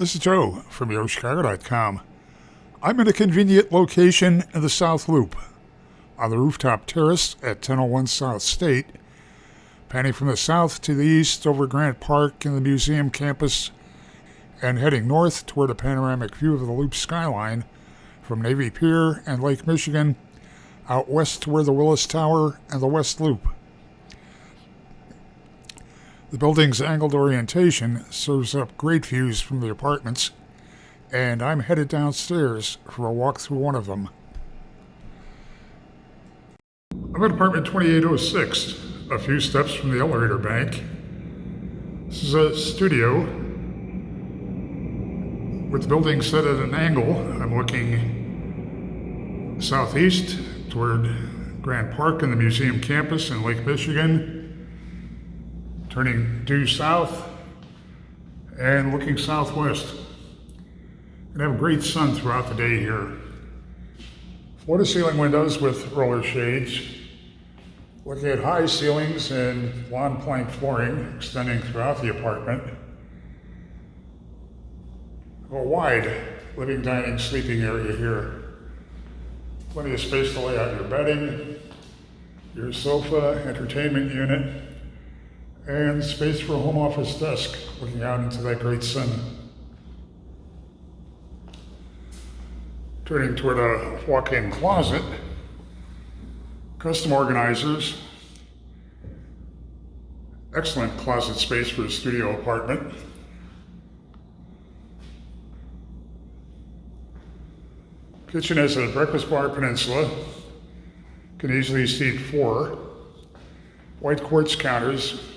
This is Joe from YoChicago.com. I'm in a convenient location in the South Loop, on the rooftop terrace at 1001 South State, panning from the south to the east over Grant Park and the museum campus, and heading north toward a panoramic view of the Loop skyline from Navy Pier and Lake Michigan, out west toward the Willis Tower and the West Loop. The building's angled orientation serves up great views from the apartments, and I'm headed downstairs for a walk through one of them. I'm at apartment 2806, a few steps from the elevator bank. This is a studio with the building set at an angle. I'm looking southeast toward Grant Park and the museum campus in Lake Michigan, turning due south and looking southwest. And have great sun throughout the day here. Floor-to-ceiling windows with roller shades. Looking at high ceilings and lawn plank flooring extending throughout the apartment. A wide living, dining, sleeping area here. Plenty of space to lay out your bedding, your sofa, entertainment unit, and space for a home office desk looking out into that great sun. Turning toward a walk-in closet, custom organizers, excellent closet space for a studio apartment. Kitchen has a breakfast bar peninsula, can easily seat 4. White quartz counters,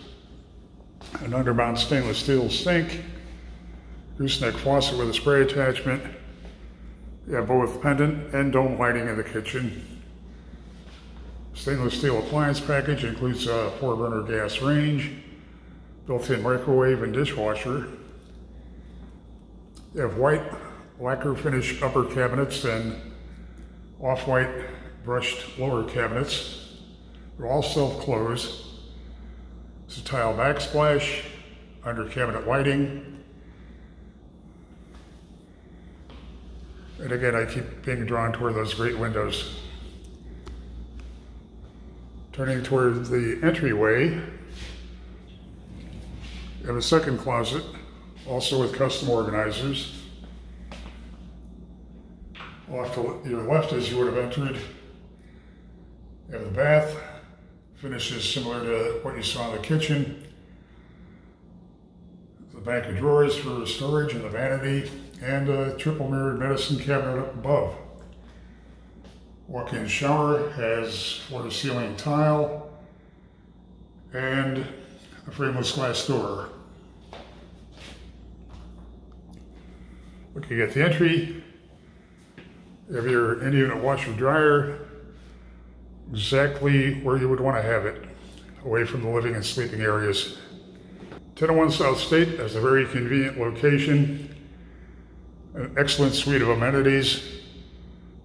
an undermount stainless steel sink, gooseneck faucet with a spray attachment. You have both pendant and dome lighting in the kitchen. Stainless steel appliance package includes a 4-burner gas range, built-in microwave and dishwasher. You have white lacquer finish upper cabinets and off-white brushed lower cabinets. They're all self-close. It's a tile backsplash, under cabinet lighting. And again, I keep being drawn toward those great windows. Turning toward the entryway, you have a second closet, also with custom organizers. Off to your left as you would have entered, you have the bath. Finishes similar to what you saw in the kitchen. The bank of drawers for storage and the vanity, and a triple mirrored medicine cabinet up above. Walk-in shower has floor-to-ceiling tile and a frameless glass door. Looking at the entry, you have your in-unit washer dryer, exactly where you would want to have it, away from the living and sleeping areas. 1001 South State has a very convenient location, an excellent suite of amenities,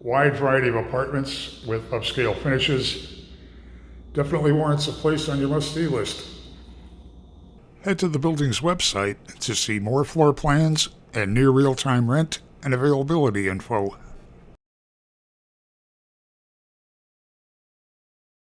wide variety of apartments with upscale finishes. Definitely warrants a place on your must-see list. Head to the building's website to see more floor plans and near real-time rent and availability info.